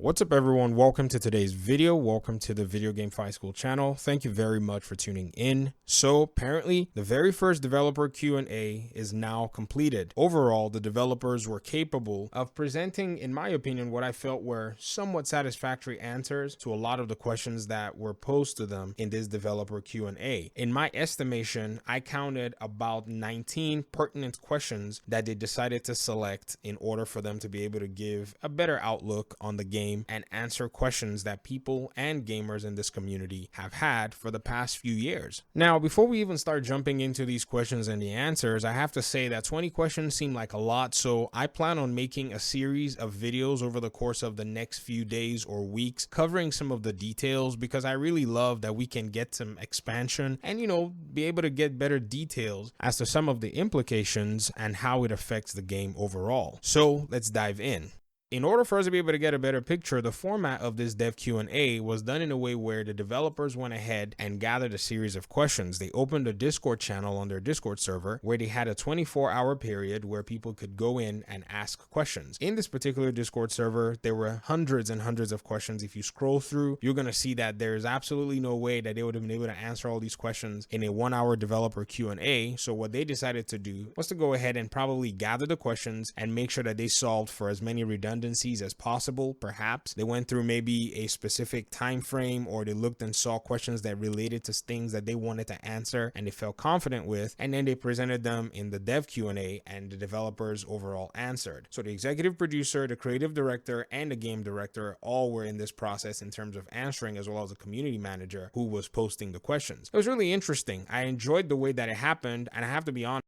What's up everyone, welcome to today's video. Welcome to the Video Game Fight School channel. Thank you very much for tuning in. So apparently the very first developer Q&A is now completed. Overall, the developers were capable of presenting, in my opinion, what I felt were somewhat satisfactory answers to a lot of the questions that were posed to them in this developer Q&A. In my estimation, I counted about 19 pertinent questions that they decided to select in order for them to be able to give a better outlook on the game and answer questions that people and gamers in this community have had for the past few years. Now, before we even start jumping into these questions and the answers, I have to say that 20 questions seem like a lot, so I plan on making a series of videos over the course of the next few days or weeks covering some of the details, because I really love that we can get some expansion and, be able to get better details as to some of the implications and how it affects the game overall. So let's dive in. In order for us to be able to get a better picture, the format of this dev Q&A was done in a way where the developers went ahead and gathered a series of questions. They opened a Discord channel on their Discord server where they had a 24-hour period where people could go in and ask questions. In this particular Discord server, there were hundreds and hundreds of questions. If you scroll through, you're going to see that there's absolutely no way that they would have been able to answer all these questions in a 1-hour developer Q&A. So what they decided to do was to go ahead and probably gather the questions and make sure that they solved for as many redundancies as possible. Perhaps they went through maybe a specific time frame, or they looked and saw questions that related to things that they wanted to answer and they felt confident with, and then they presented them in the dev Q&A and the developers overall answered. So the executive producer, the creative director, and the game director all were in this process in terms of answering, as well as a community manager who was posting the questions. It was really interesting. I enjoyed the way that it happened, and I have to be honest,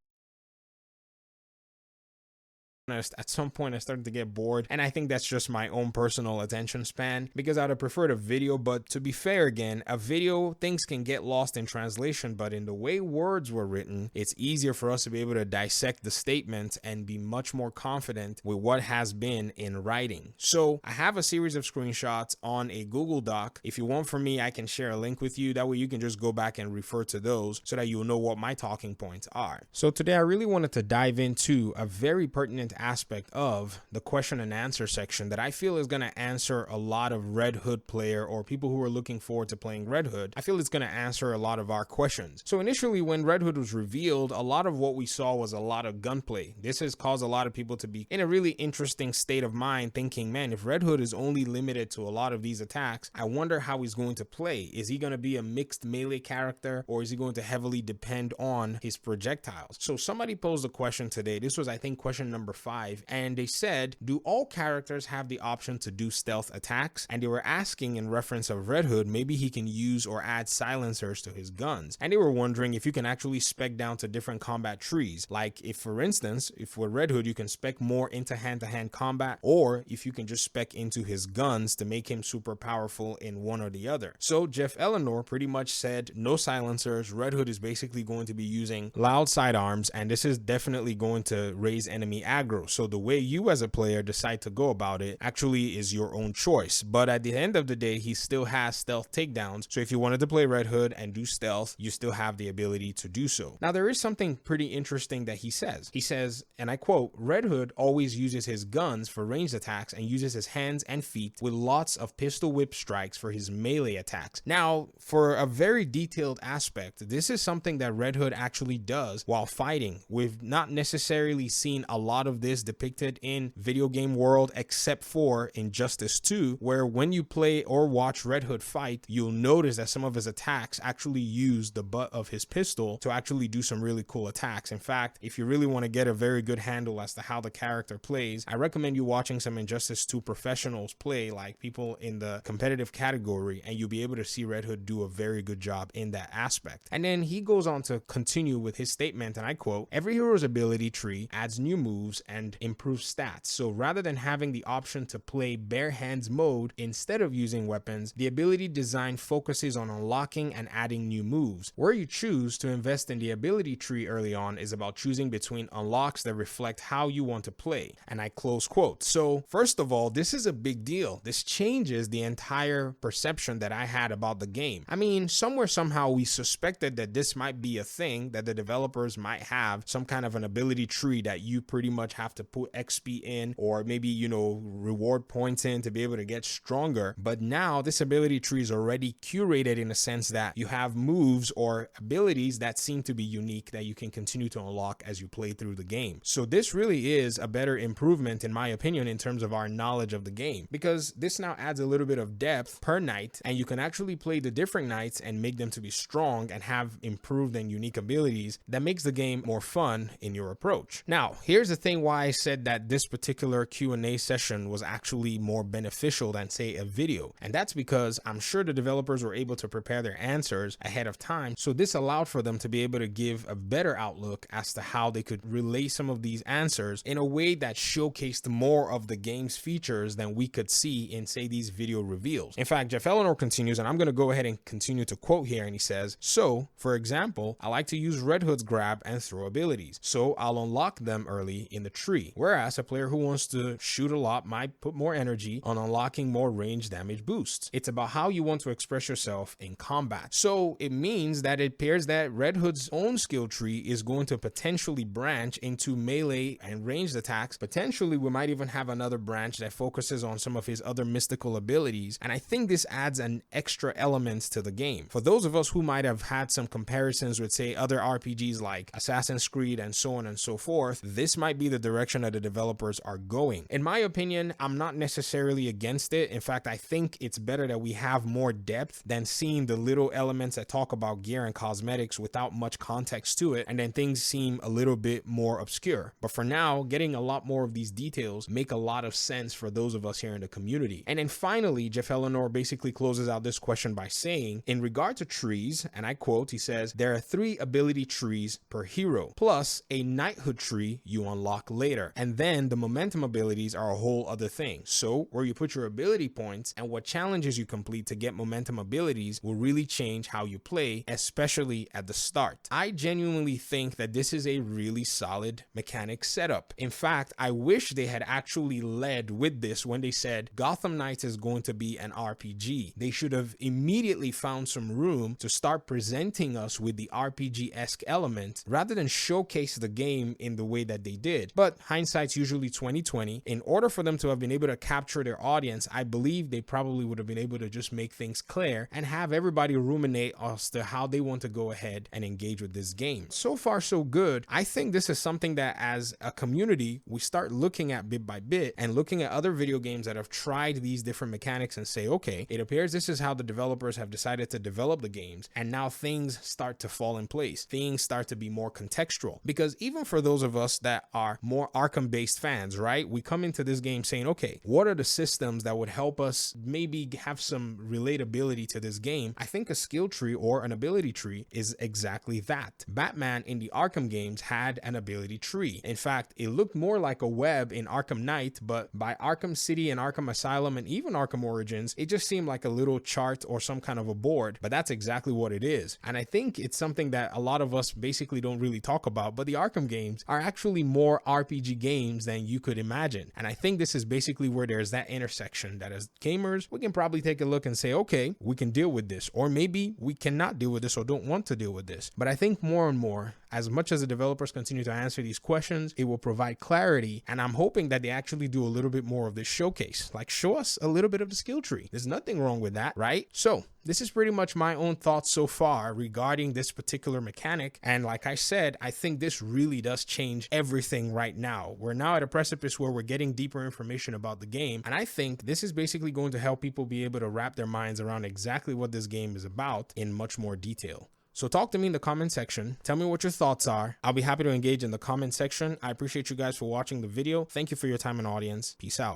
at some point I started to get bored, and I think that's just my own personal attention span, because I'd have preferred a video. But to be fair, again, a video, things can get lost in translation, but in the way words were written, it's easier for us to be able to dissect the statement and be much more confident with what has been in writing. So I have a series of screenshots on a Google Doc. If you want from me, I can share a link with you. That way you can just go back and refer to those so that you'll know what my talking points are. So today I really wanted to dive into a very pertinent aspect of the question and answer section that I feel is going to answer a lot of Red Hood player or people who are looking forward to playing Red Hood. I feel it's going to answer a lot of our questions. So initially, when Red Hood was revealed, a lot of what we saw was a lot of gunplay. This has caused a lot of people to be in a really interesting state of mind, thinking, man, if Red Hood is only limited to a lot of these attacks, I wonder how he's going to play. Is he going to be a mixed melee character, or is he going to heavily depend on his projectiles? So somebody posed a question today. This was, I think, question number 5, and they said, do all characters have the option to do stealth attacks? And they were asking in reference of Red Hood, maybe he can use or add silencers to his guns. And they were wondering if you can actually spec down to different combat trees. Like if, for instance, if with Red Hood, you can spec more into hand-to-hand combat, or if you can just spec into his guns to make him super powerful in one or the other. So Jeff Eleanor pretty much said no silencers. Red Hood is basically going to be using loud sidearms, and this is definitely going to raise enemy aggro. So the way you as a player decide to go about it actually is your own choice. But at the end of the day, he still has stealth takedowns. So if you wanted to play Red Hood and do stealth, you still have the ability to do so. Now, there is something pretty interesting that he says. He says, and I quote, Red Hood always uses his guns for ranged attacks and uses his hands and feet with lots of pistol whip strikes for his melee attacks. Now, for a very detailed aspect, this is something that Red Hood actually does while fighting. We've not necessarily seen a lot of this depicted in video game world, except for Injustice 2, where when you play or watch Red Hood fight, you'll notice that some of his attacks actually use the butt of his pistol to actually do some really cool attacks. In fact, if you really want to get a very good handle as to how the character plays, I recommend you watching some Injustice 2 professionals play, like people in the competitive category, and you'll be able to see Red Hood do a very good job in that aspect. And then he goes on to continue with his statement, and I quote, every hero's ability tree adds new moves and improves stats. So rather than having the option to play bare hands mode instead of using weapons, the ability design focuses on unlocking and adding new moves. Where you choose to invest in the ability tree early on is about choosing between unlocks that reflect how you want to play. And I close quote. So first of all, this is a big deal. This changes the entire perception that I had about the game. I mean, somewhere, somehow we suspected that this might be a thing, that the developers might have some kind of an ability tree that you pretty much have have to put XP in or maybe, you know, reward points in to be able to get stronger. But now this ability tree is already curated in a sense that you have moves or abilities that seem to be unique that you can continue to unlock as you play through the game. So this really is a better improvement, in my opinion, in terms of our knowledge of the game, because this now adds a little bit of depth per night, and you can actually play the different knights and make them to be strong and have improved and unique abilities that makes the game more fun in your approach. Now, here's the thing why I said that this particular Q&A session was actually more beneficial than, say, a video. And that's because I'm sure the developers were able to prepare their answers ahead of time. So this allowed for them to be able to give a better outlook as to how they could relay some of these answers in a way that showcased more of the game's features than we could see in, say, these video reveals. In fact, Jeff Eleanor continues, and I'm going to go ahead and continue to quote here, and he says, so, for example, I like to use Red Hood's grab and throw abilities, so I'll unlock them early in the tree, whereas a player who wants to shoot a lot might put more energy on unlocking more range damage boosts. It's about how you want to express yourself in combat. So it means that it appears that Red Hood's own skill tree is going to potentially branch into melee and ranged attacks. Potentially we might even have another branch that focuses on some of his other mystical abilities, and I think this adds an extra element to the game. For those of us who might have had some comparisons with, say, other RPGs like Assassin's Creed and so on and so forth, this might be the direction that the developers are going. In my opinion, I'm not necessarily against it. In fact, I think it's better that we have more depth than seeing the little elements that talk about gear and cosmetics without much context to it, and then things seem a little bit more obscure. But for now, getting a lot more of these details make a lot of sense for those of us here in the community. And then finally, Jeff Eleanor basically closes out this question by saying, in regard to trees, and I quote, he says, there are 3 ability trees per hero, plus a knighthood tree you unlock later. And then the momentum abilities are a whole other thing. So where you put your ability points and what challenges you complete to get momentum abilities will really change how you play, especially at the start. I genuinely think that this is a really solid mechanic setup. In fact, I wish they had actually led with this when they said Gotham Knights is going to be an RPG. They should have immediately found some room to start presenting us with the RPG-esque element rather than showcase the game in the way that they did. But hindsight's usually 20/20. In order for them to have been able to capture their audience, I believe they probably would have been able to just make things clear and have everybody ruminate as to how they want to go ahead and engage with this game. So far, so good. I think this is something that as a community, we start looking at bit by bit and looking at other video games that have tried these different mechanics and say, okay, it appears this is how the developers have decided to develop the games, and now things start to fall in place. Things start to be more contextual, because even for those of us that are more Arkham-based fans, right, we come into this game saying, okay, what are the systems that would help us maybe have some relatability to this game? I think a skill tree or an ability tree is exactly that. Batman in the Arkham games had an ability tree. In fact, it looked more like a web in Arkham Knight, but by Arkham City and Arkham Asylum and even Arkham Origins, it just seemed like a little chart or some kind of a board, but that's exactly what it is. And I think it's something that a lot of us basically don't really talk about, but the Arkham games are actually more RPG games than you could imagine. And I think this is basically where there's that intersection that as gamers, we can probably take a look and say, okay, we can deal with this, or maybe we cannot deal with this or don't want to deal with this. But I think more and more, as much as the developers continue to answer these questions, it will provide clarity, and I'm hoping that they actually do a little bit more of this showcase. Like, show us a little bit of the skill tree. There's nothing wrong with that, right? So this is pretty much my own thoughts so far regarding this particular mechanic, and like I said, I think this really does change everything right now. We're now at a precipice where we're getting deeper information about the game, and I think this is basically going to help people be able to wrap their minds around exactly what this game is about in much more detail. So talk to me in the comment section. Tell me what your thoughts are. I'll be happy to engage in the comment section. I appreciate you guys for watching the video. Thank you for your time and audience. Peace out.